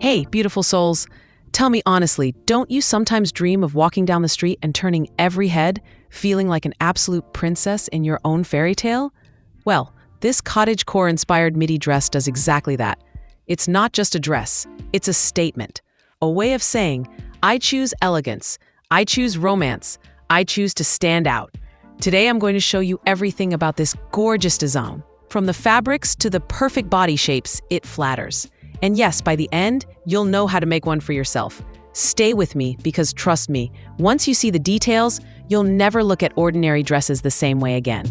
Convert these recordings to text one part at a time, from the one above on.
Hey, beautiful souls. Tell me honestly, don't you sometimes dream of walking down the street and turning every head, feeling like an absolute princess in your own fairy tale? Well, this cottagecore-inspired midi dress does exactly that. It's not just a dress, it's a statement, a way of saying, I choose elegance, I choose romance, I choose to stand out. Today I'm going to show you everything about this gorgeous design. From the fabrics to the perfect body shapes, it flatters. And yes, by the end, you'll know how to make one for yourself. Stay with me because trust me, once you see the details, you'll never look at ordinary dresses the same way again.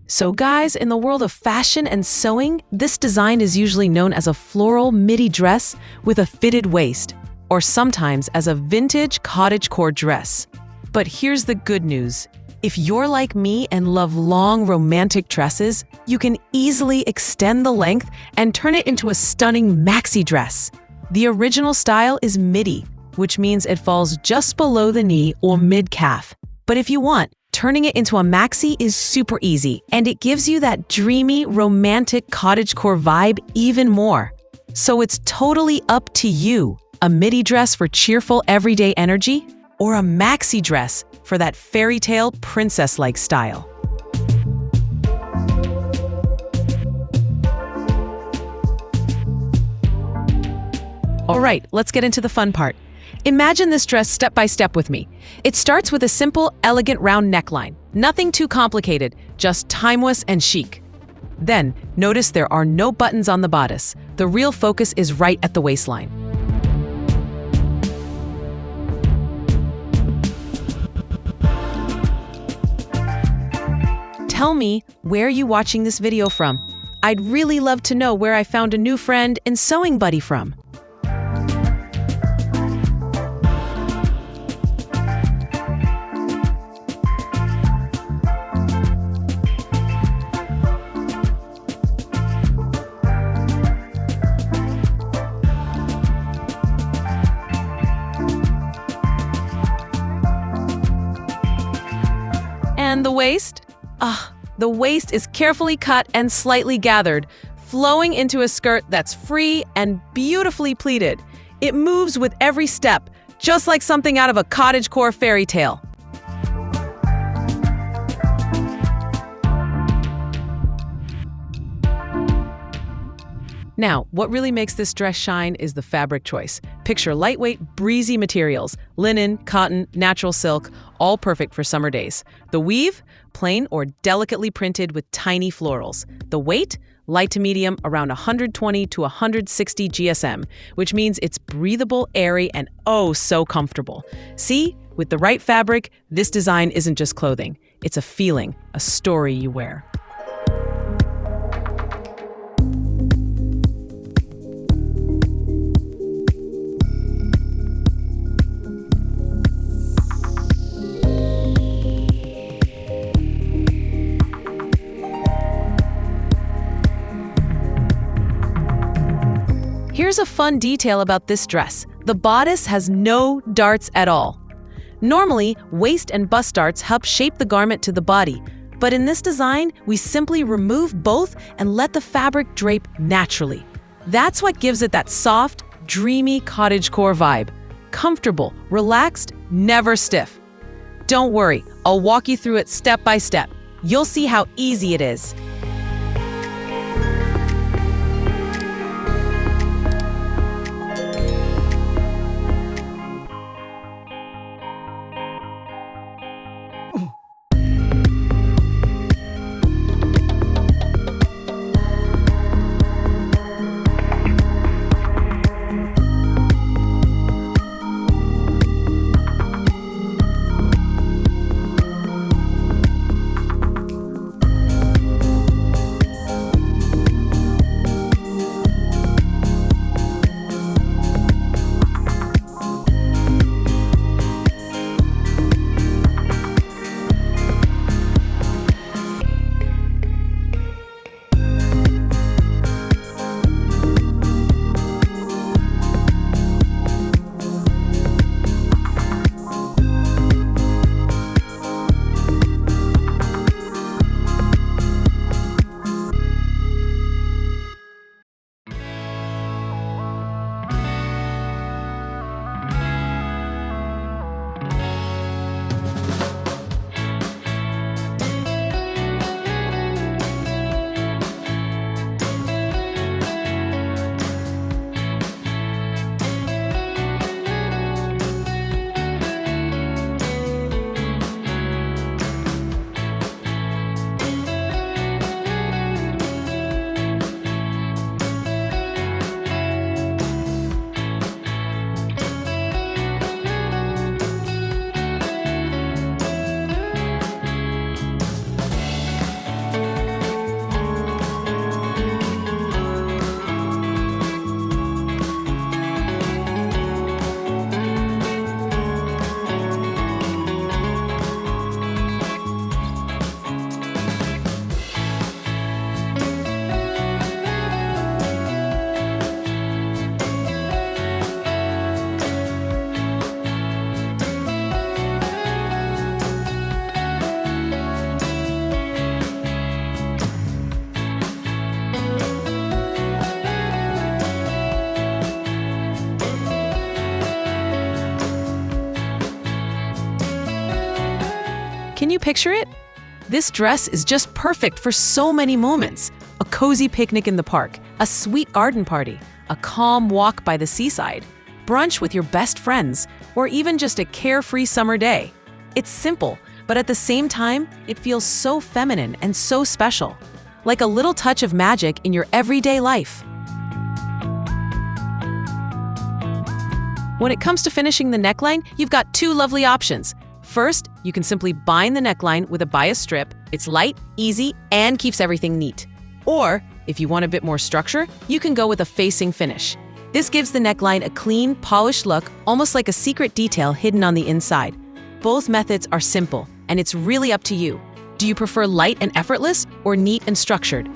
So guys, in the world of fashion and sewing, this design is usually known as a floral midi dress with a fitted waist, or sometimes as a vintage cottagecore dress. But here's the good news. If you're like me and love long romantic dresses, you can easily extend the length and turn it into a stunning maxi dress. The original style is midi, which means it falls just below the knee or mid-calf. But if you want, turning it into a maxi is super easy, and it gives you that dreamy, romantic cottagecore vibe even more. So it's totally up to you. A midi dress for cheerful everyday energy, or a maxi dress for that fairy tale princess-like style. All right, let's get into the fun part. Imagine this dress step by step with me. It starts with a simple, elegant round neckline. Nothing too complicated, just timeless and chic. Then, notice there are no buttons on the bodice. The real focus is right at the waistline. Tell me, where are you watching this video from? I'd really love to know where I found a new friend and sewing buddy from. And the waist? The waist is carefully cut and slightly gathered, flowing into a skirt that's free and beautifully pleated. It moves with every step, just like something out of a cottagecore fairy tale. Now, what really makes this dress shine is the fabric choice. Picture lightweight, breezy materials, linen, cotton, natural silk, all perfect for summer days. The weave, plain or delicately printed with tiny florals. The weight, light to medium, around 120 to 160 GSM, which means it's breathable, airy, and oh so comfortable. See, with the right fabric, this design isn't just clothing. It's a feeling, a story you wear. Here's a fun detail about this dress. The bodice has no darts at all. Normally, waist and bust darts help shape the garment to the body, but in this design, we simply remove both and let the fabric drape naturally. That's what gives it that soft, dreamy cottagecore vibe. Comfortable, relaxed, never stiff. Don't worry, I'll walk you through it step by step. You'll see how easy it is. Can you picture it? This dress is just perfect for so many moments. A cozy picnic in the park, a sweet garden party, a calm walk by the seaside, brunch with your best friends, or even just a carefree summer day. It's simple, but at the same time, it feels so feminine and so special, like a little touch of magic in your everyday life. When it comes to finishing the neckline, you've got two lovely options. First, you can simply bind the neckline with a bias strip. It's light, easy, and keeps everything neat. Or, if you want a bit more structure, you can go with a facing finish. This gives the neckline a clean, polished look, almost like a secret detail hidden on the inside. Both methods are simple, and it's really up to you. Do you prefer light and effortless, or neat and structured?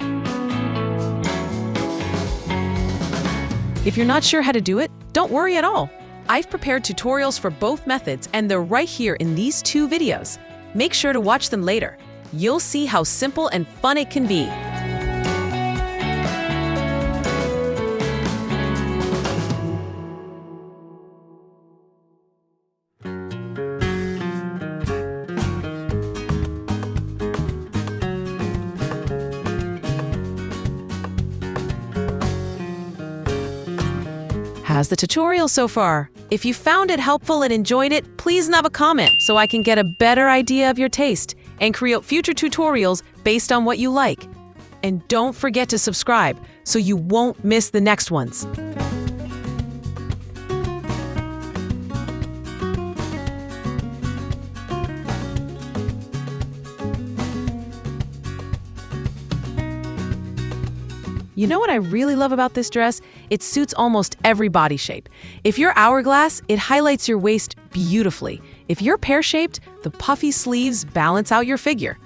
If you're not sure how to do it, don't worry at all. I've prepared tutorials for both methods, and they're right here in these two videos. Make sure to watch them later. You'll see how simple and fun it can be. How's the tutorial so far? If you found it helpful and enjoyed it, please leave a comment so I can get a better idea of your taste and create future tutorials based on what you like. And don't forget to subscribe so you won't miss the next ones. You know what I really love about this dress? It suits almost every body shape. If you're hourglass, it highlights your waist beautifully. If you're pear-shaped, the puffy sleeves balance out your figure.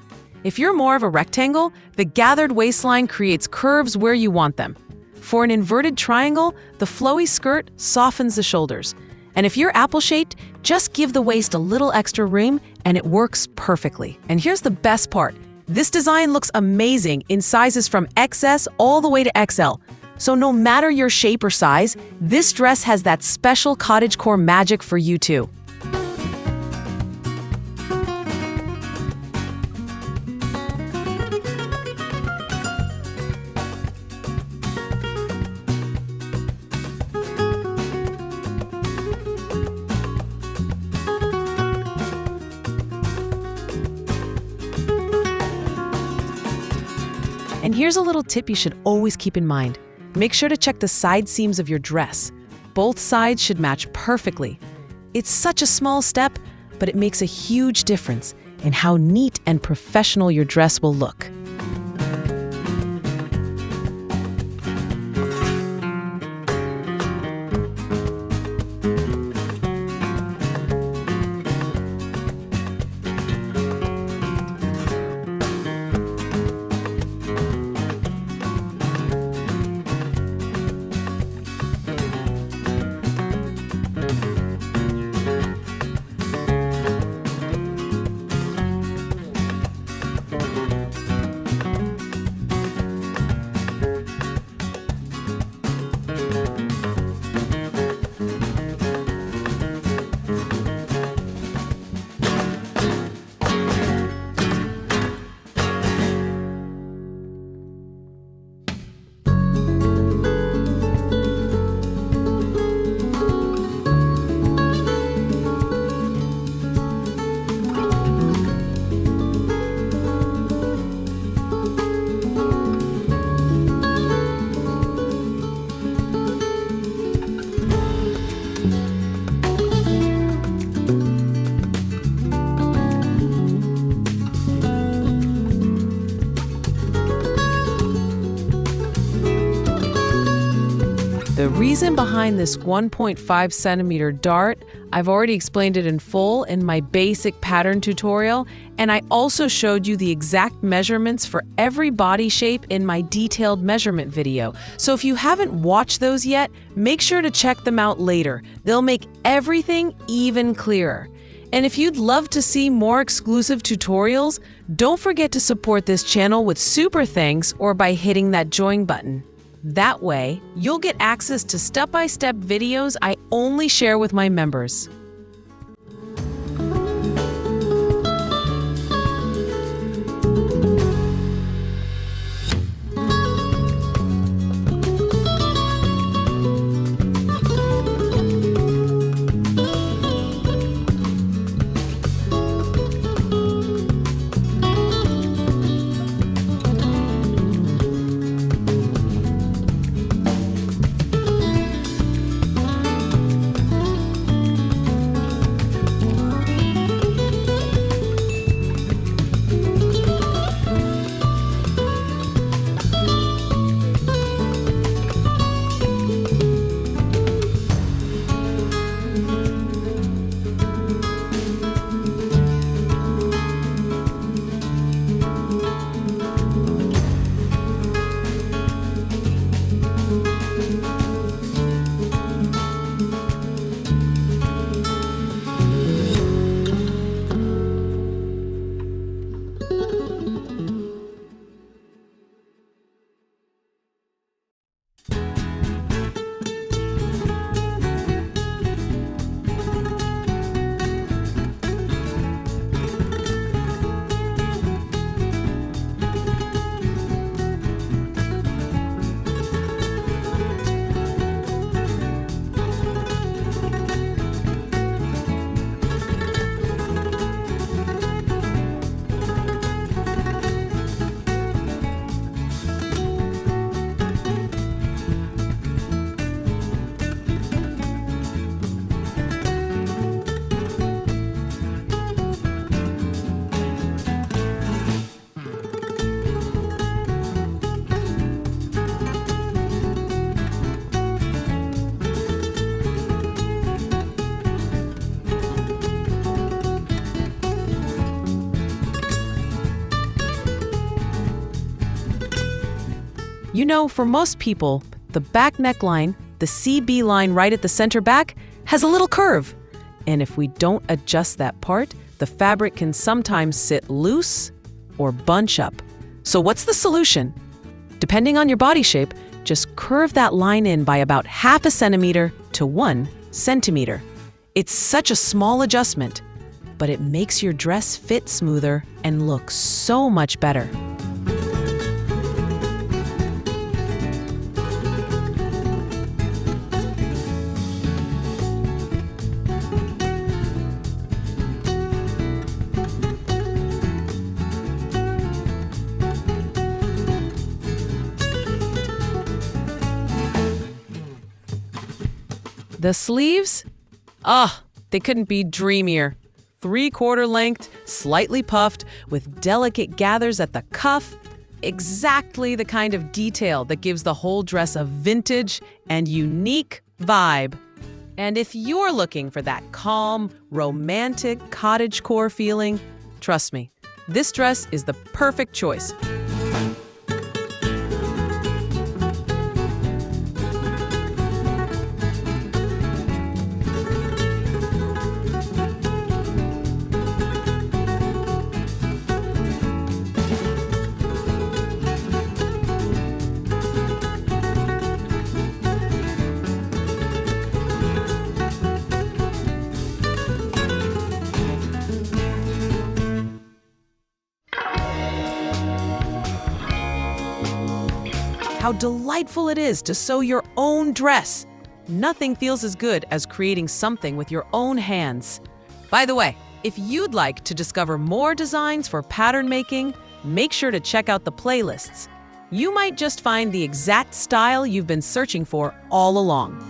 If you're more of a rectangle, the gathered waistline creates curves where you want them. For an inverted triangle, the flowy skirt softens the shoulders. And if you're apple-shaped, just give the waist a little extra room and it works perfectly. And here's the best part. This design looks amazing in sizes from XS all the way to XL. So no matter your shape or size, this dress has that special cottagecore magic for you too. And here's a little tip you should always keep in mind. Make sure to check the side seams of your dress. Both sides should match perfectly. It's such a small step, but it makes a huge difference in how neat and professional your dress will look. The reason behind this 1.5 centimeter dart, I've already explained it in full in my basic pattern tutorial, and I also showed you the exact measurements for every body shape in my detailed measurement video. So if you haven't watched those yet, make sure to check them out later. They'll make everything even clearer. And if you'd love to see more exclusive tutorials, don't forget to support this channel with super thanks or by hitting that join button. That way, you'll get access to step-by-step videos I only share with my members. You know, for most people, the back neckline, the CB line right at the center back, has a little curve. And if we don't adjust that part, the fabric can sometimes sit loose or bunch up. So what's the solution? Depending on your body shape, just curve that line in by about 0.5 centimeter to 1 centimeter. It's such a small adjustment, but it makes your dress fit smoother and look so much better. The sleeves? They couldn't be dreamier. 3/4 length, slightly puffed, with delicate gathers at the cuff. Exactly the kind of detail that gives the whole dress a vintage and unique vibe. And if you're looking for that calm, romantic cottagecore feeling, trust me, this dress is the perfect choice. How delightful it is to sew your own dress. Nothing feels as good as creating something with your own hands. By the way, if you'd like to discover more designs for pattern making, make sure to check out the playlists. You might just find the exact style you've been searching for all along.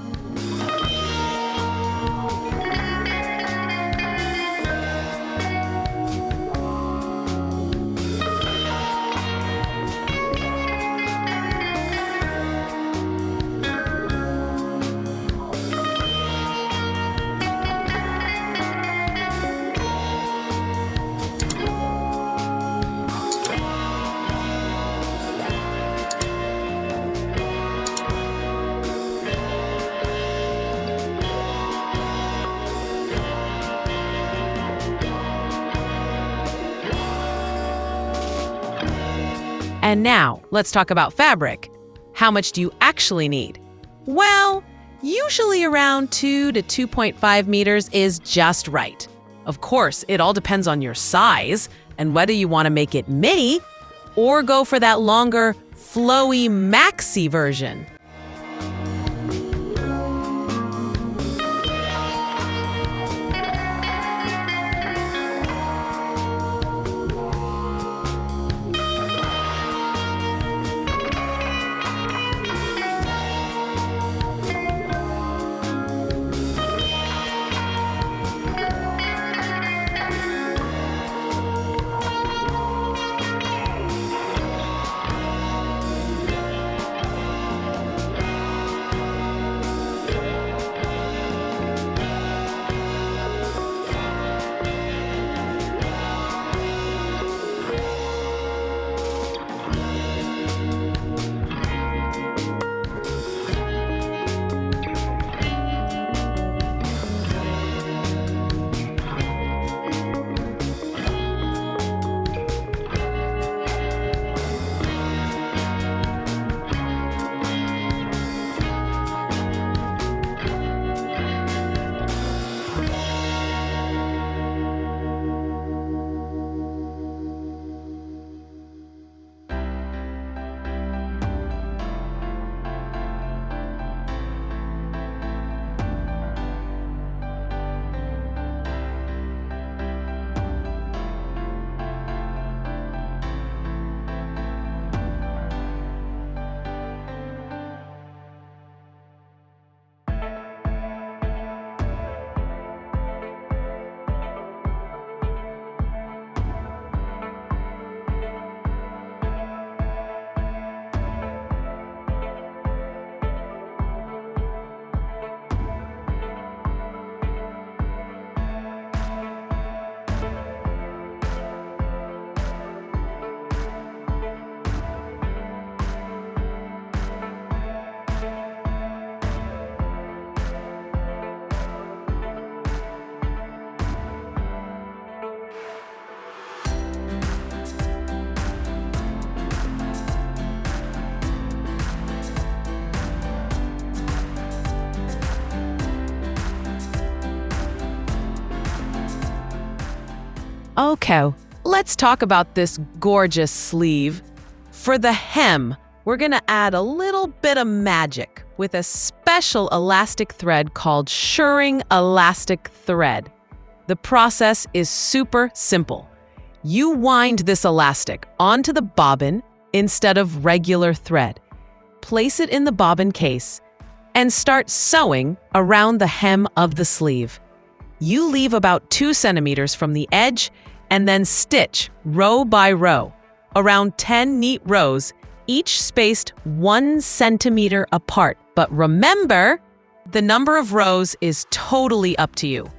And now, let's talk about fabric. How much do you actually need? Well, usually around 2 to 2.5 meters is just right. Of course, it all depends on your size and whether you want to make it midi or go for that longer, flowy maxi version. Okay, let's talk about this gorgeous sleeve. For the hem, we're gonna add a little bit of magic with a special elastic thread called shirring elastic thread. The process is super simple. You wind this elastic onto the bobbin instead of regular thread. Place it in the bobbin case and start sewing around the hem of the sleeve. You leave about 2 centimeters from the edge and then stitch row by row, around 10 neat rows, each spaced 1 centimeter apart. But remember, the number of rows is totally up to you.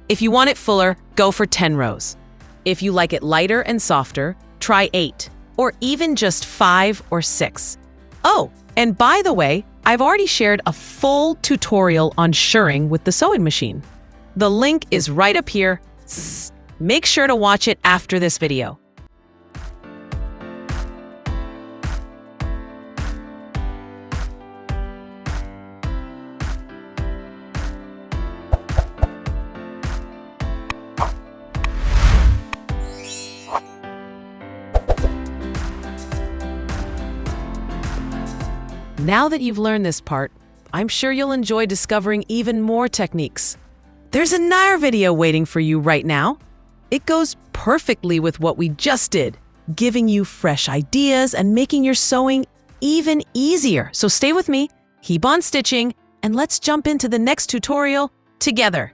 If you want it fuller, go for 10 rows. If you like it lighter and softer, try 8, or even just 5 or 6. Oh, and by the way, I've already shared a full tutorial on shirring with the sewing machine. The link is right up here. Make sure to watch it after this video. Now that you've learned this part, I'm sure you'll enjoy discovering even more techniques. There's another video waiting for you right now. It goes perfectly with what we just did, giving you fresh ideas and making your sewing even easier. So stay with me, keep on stitching, and let's jump into the next tutorial together.